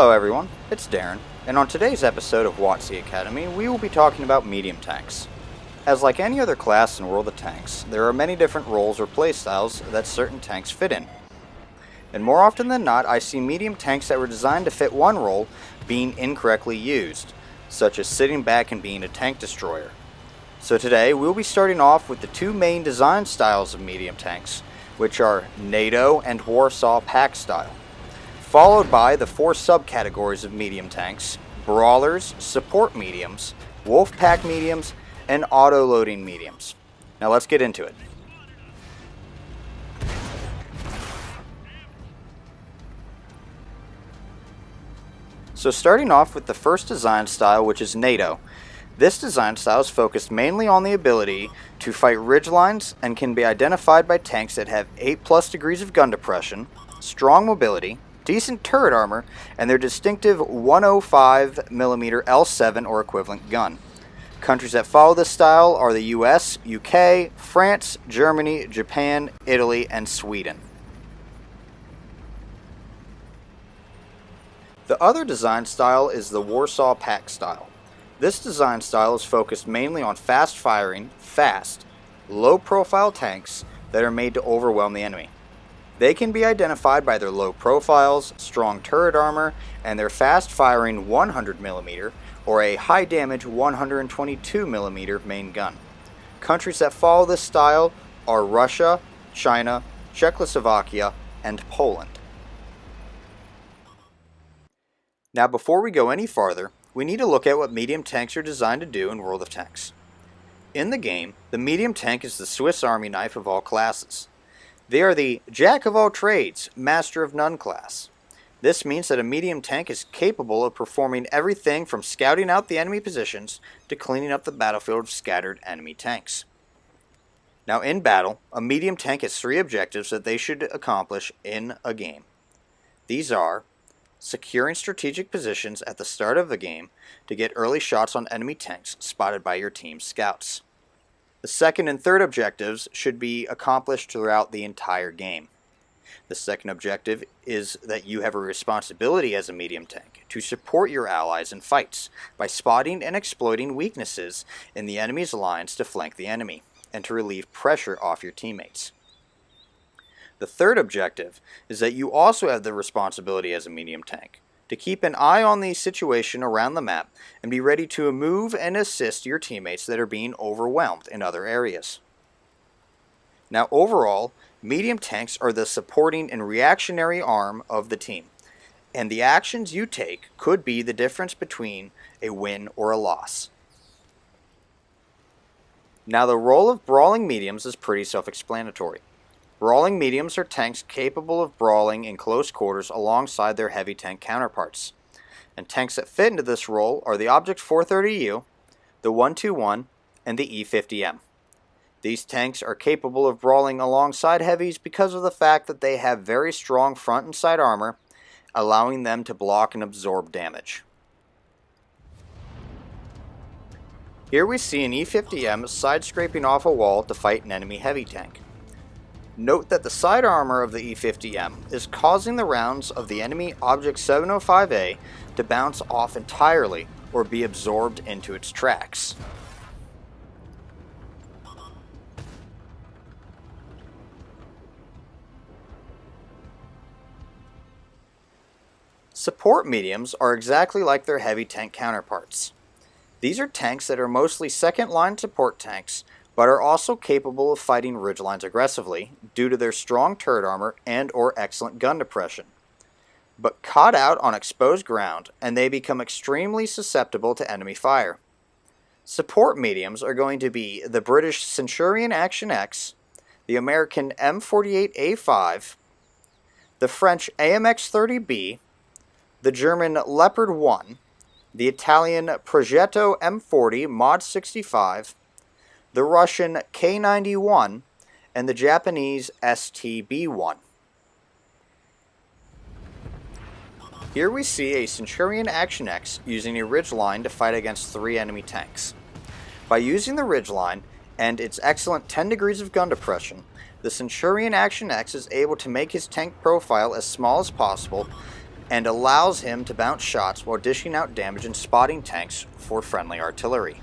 Hello everyone, it's Darren, and on today's episode of WoTC Academy, we will be talking about medium tanks. As like any other class in World of Tanks, there are many different roles or playstyles that certain tanks fit in. And more often than not, I see medium tanks that were designed to fit one role being incorrectly used, such as sitting back and being a tank destroyer. So today, we'll be starting off with the two main design styles of medium tanks, which are NATO and Warsaw Pact style, followed by the four subcategories of medium tanks: Brawlers, Support Mediums, Wolfpack Mediums, and Autoloading Mediums. Now let's get into it. So starting off with the first design style, which is NATO. This design style is focused mainly on the ability to fight ridgelines and can be identified by tanks that have 8+ degrees of gun depression, strong mobility, decent turret armor, and their distinctive 105mm L7 or equivalent gun. Countries that follow this style are the US, UK, France, Germany, Japan, Italy, and Sweden. The other design style is the Warsaw Pact style. This design style is focused mainly on fast-firing, low-profile tanks that are made to overwhelm the enemy. They can be identified by their low profiles, strong turret armor, and their fast-firing 100mm or a high-damage 122mm main gun. Countries that follow this style are Russia, China, Czechoslovakia, and Poland. Now before we go any farther, we need to look at what medium tanks are designed to do in World of Tanks. In the game, the medium tank is the Swiss Army knife of all classes. They are the Jack of all trades, Master of none class. This means that a medium tank is capable of performing everything from scouting out the enemy positions to cleaning up the battlefield of scattered enemy tanks. Now in battle, a medium tank has three objectives that they should accomplish in a game. These are securing strategic positions at the start of the game to get early shots on enemy tanks spotted by your team's scouts. The second and third objectives should be accomplished throughout the entire game. The second objective is that you have a responsibility as a medium tank to support your allies in fights by spotting and exploiting weaknesses in the enemy's lines to flank the enemy and to relieve pressure off your teammates. The third objective is that you also have the responsibility as a medium tank to keep an eye on the situation around the map and be ready to move and assist your teammates that are being overwhelmed in other areas. Now overall, medium tanks are the supporting and reactionary arm of the team, and the actions you take could be the difference between a win or a loss. Now the role of brawling mediums is pretty self-explanatory. Brawling mediums are tanks capable of brawling in close quarters alongside their heavy tank counterparts. And tanks that fit into this role are the Object 430U, the 121, and the E50M. These tanks are capable of brawling alongside heavies because of the fact that they have very strong front and side armor, allowing them to block and absorb damage. Here we see an E50M side-scraping off a wall to fight an enemy heavy tank. Note that the side armor of the E50M is causing the rounds of the enemy Object 705A to bounce off entirely or be absorbed into its tracks. Support mediums are exactly like their heavy tank counterparts. These are tanks that are mostly second-line support tanks, but are also capable of fighting ridgelines aggressively due to their strong turret armor and or excellent gun depression. But caught out on exposed ground, and they become extremely susceptible to enemy fire. Support mediums are going to be the British Centurion Action X, the American M48A5, the French AMX-30B, the German Leopard 1, the Italian Progetto M40 Mod 65, the Russian K91, and the Japanese STB-1. Here we see a Centurion Action X using a ridgeline to fight against three enemy tanks. By using the ridgeline and its excellent 10 degrees of gun depression, the Centurion Action X is able to make his tank profile as small as possible and allows him to bounce shots while dishing out damage and spotting tanks for friendly artillery.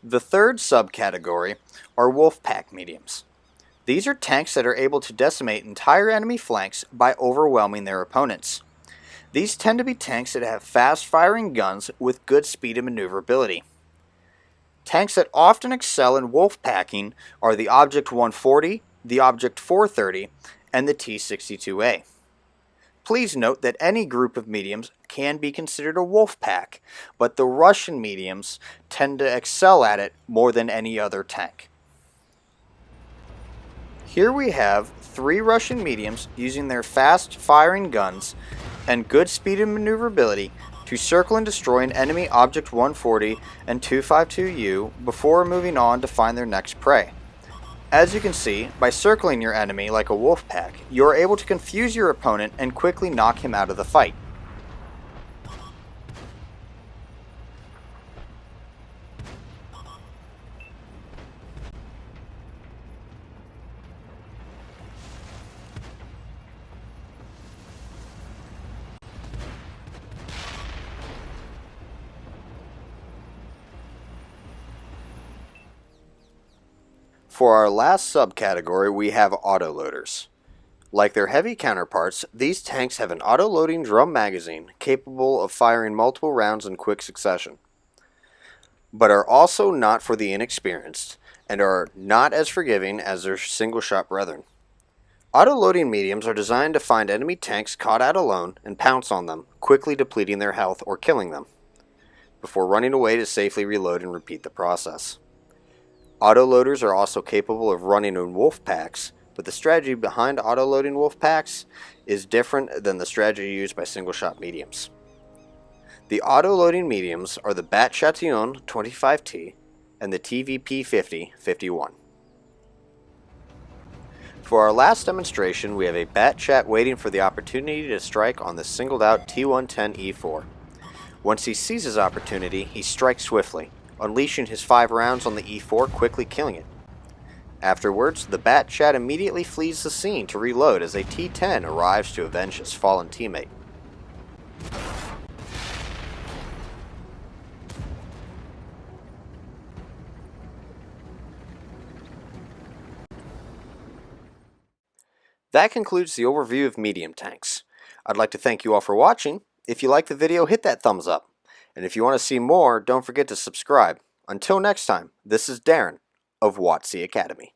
The third subcategory are Wolfpack mediums. These are tanks that are able to decimate entire enemy flanks by overwhelming their opponents. These tend to be tanks that have fast-firing guns with good speed and maneuverability. Tanks that often excel in wolfpacking are the Object 140, the Object 430, and the T-62A. Please note that any group of mediums can be considered a wolfpack, but the Russian mediums tend to excel at it more than any other tank. Here we have 3 Russian mediums using their fast-firing guns and good speed and maneuverability to circle and destroy an enemy Object 140 and 252U before moving on to find their next prey. As you can see, by circling your enemy like a wolf pack, you are able to confuse your opponent and quickly knock him out of the fight. For our last subcategory, we have autoloaders. Like their heavy counterparts, these tanks have an auto-loading drum magazine capable of firing multiple rounds in quick succession, but are also not for the inexperienced and are not as forgiving as their single-shot brethren. Auto-loading mediums are designed to find enemy tanks caught out alone and pounce on them, quickly depleting their health or killing them, before running away to safely reload and repeat the process. Autoloaders are also capable of running in wolf packs, but the strategy behind autoloading wolf packs is different than the strategy used by single-shot mediums. The autoloading mediums are the Bat Chatillon 25T and the TVP 50-51. For our last demonstration, we have a Bat Chat waiting for the opportunity to strike on the singled-out T110E4. Once he sees his opportunity, he strikes swiftly, unleashing his 5 rounds on the E4, quickly killing it. Afterwards, the Bat Chat immediately flees the scene to reload as a T10 arrives to avenge his fallen teammate. That concludes the overview of medium tanks. I'd like to thank you all for watching. If you liked the video, hit that thumbs up. And if you want to see more, don't forget to subscribe. Until next time, this is Darren of WoTC Academy.